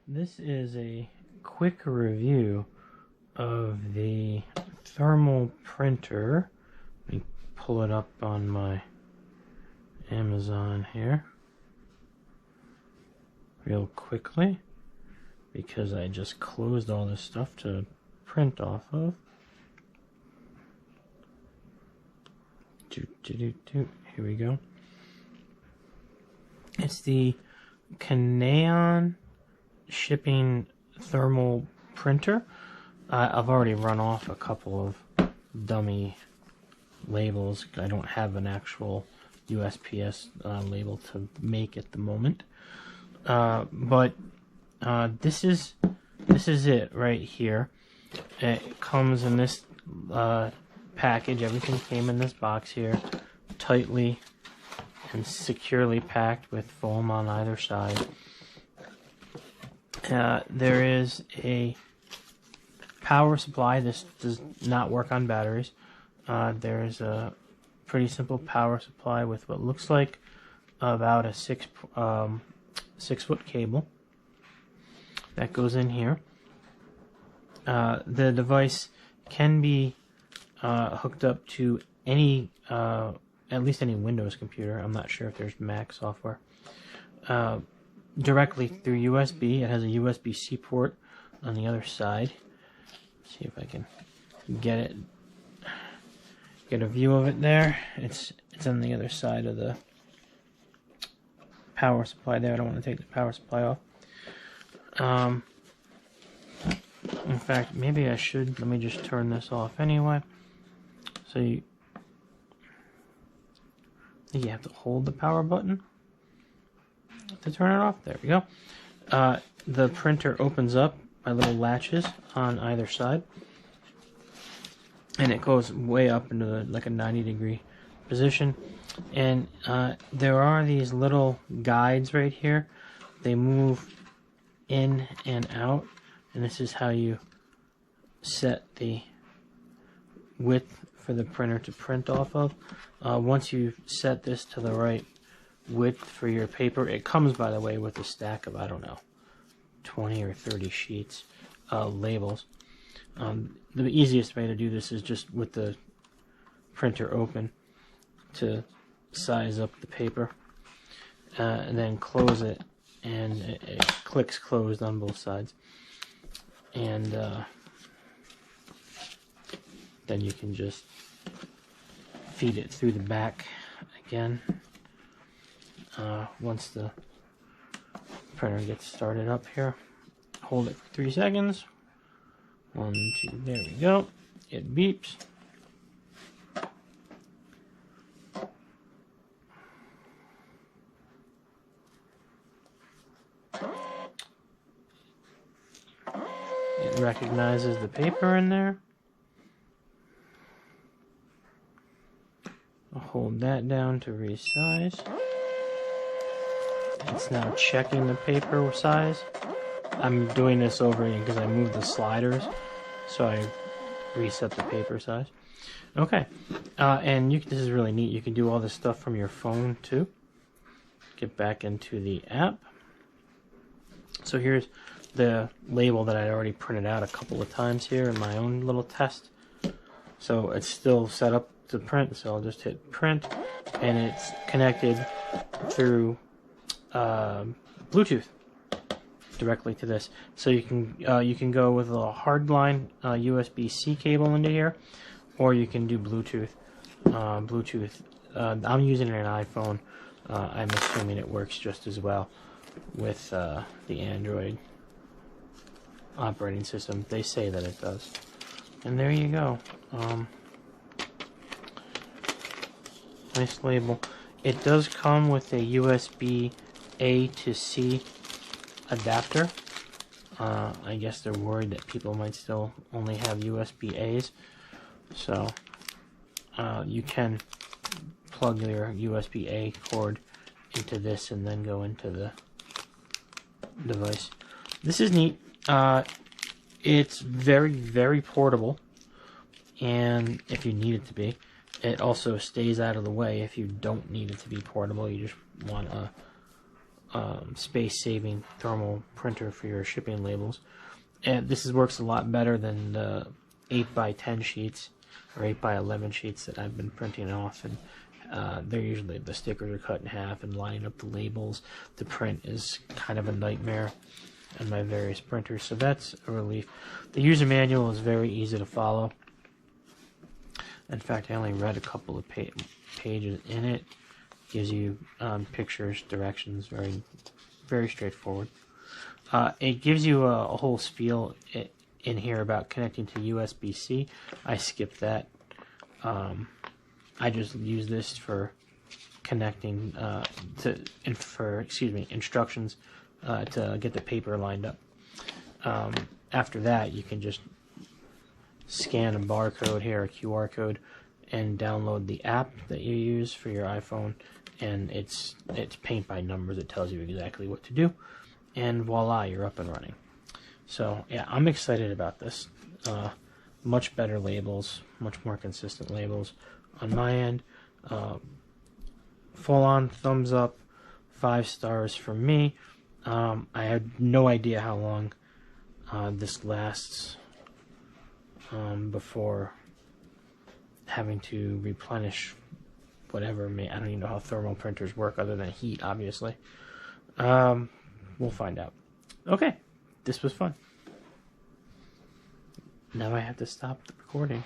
This is a quick review of the thermal printer. Let me pull it up on my Amazon here real quickly because I just closed all this stuff to print off of. Here we go. It's the KNAON shipping thermal printer. I've already run off a couple of dummy labels. I don't have an actual USPS label to make at the moment, but this is it right here. It comes in this package. Everything came in this box here, tightly and securely packed with foam on either side. There is a power supply. This does not work on batteries. There's a pretty simple power supply with what looks like about a 6-foot cable that goes in here. The device can be hooked up to any, at least any Windows computer. I'm not sure if there's Mac software. Directly through USB. It has a USB-C port on the other side. Let's see if I can get a view of it there. It's on the other side of the power supply there. I don't want to take the power supply off. In fact, maybe I should. Let me just turn this off anyway. So you have to hold the power button to turn it off. There we go. The printer opens up by little latches on either side, and it goes way up into like a 90-degree position. And there are these little guides right here. They move in and out, and this is how you set the width for the printer to print off of. Once you set this to the right width for your paper, it comes, by the way, with a stack of, I don't know, 20 or 30 sheets, labels. The easiest way to do this is just with the printer open to size up the paper, and then close it, and it clicks closed on both sides, and then you can just feed it through the back again. Once the printer gets started up here, hold it for 3 seconds. 1, 2, there we go. It beeps. It recognizes the paper in there. I'll hold that down to resize. It's now checking the paper size. I'm doing this over again because I moved the sliders, so I reset the paper size. Okay, and this is really neat. You can do all this stuff from your phone too. Get back into the app. So here's the label that I already printed out a couple of times here in my own little test. So it's still set up to print, so I'll just hit print, and it's connected through Bluetooth directly to this. So you can go with a hardline USB-C cable into here, or you can do Bluetooth. I'm using an iPhone. I'm assuming it works just as well with the Android operating system. They say that it does. And there you go. Nice label. It does come with a USB A to C adapter. I guess they're worried that people might still only have USB A's. So you can plug your USB A cord into this and then go into the device. This is neat. It's very, very portable, and if you need it to be, it also stays out of the way if you don't need it to be portable. You just want a space-saving thermal printer for your shipping labels. And this works a lot better than the 8x10 sheets or 8x11 sheets that I've been printing off, and they're usually, the stickers are cut in half, and lining up the labels to print is kind of a nightmare on my various printers, so that's a relief. The user manual is very easy to follow. In fact, I only read a couple of pages in it. Gives you pictures, directions, very straightforward. It gives you a whole spiel in here about connecting to USB-C. I skipped that. I just use this for connecting instructions to get the paper lined up. After that, you can just scan a barcode here, a QR code, and download the app that you use for your iPhone, and it's paint by numbers. It tells you exactly what to do, and voila, you're up and running. So yeah, I'm excited about this. Much better labels, much more consistent labels on my end. Full on thumbs up, 5 stars from me. I had no idea how long this lasts before having to replenish whatever. I don't even know how thermal printers work other than heat, obviously. We'll find out. Okay, this was fun. Now I have to stop the recording.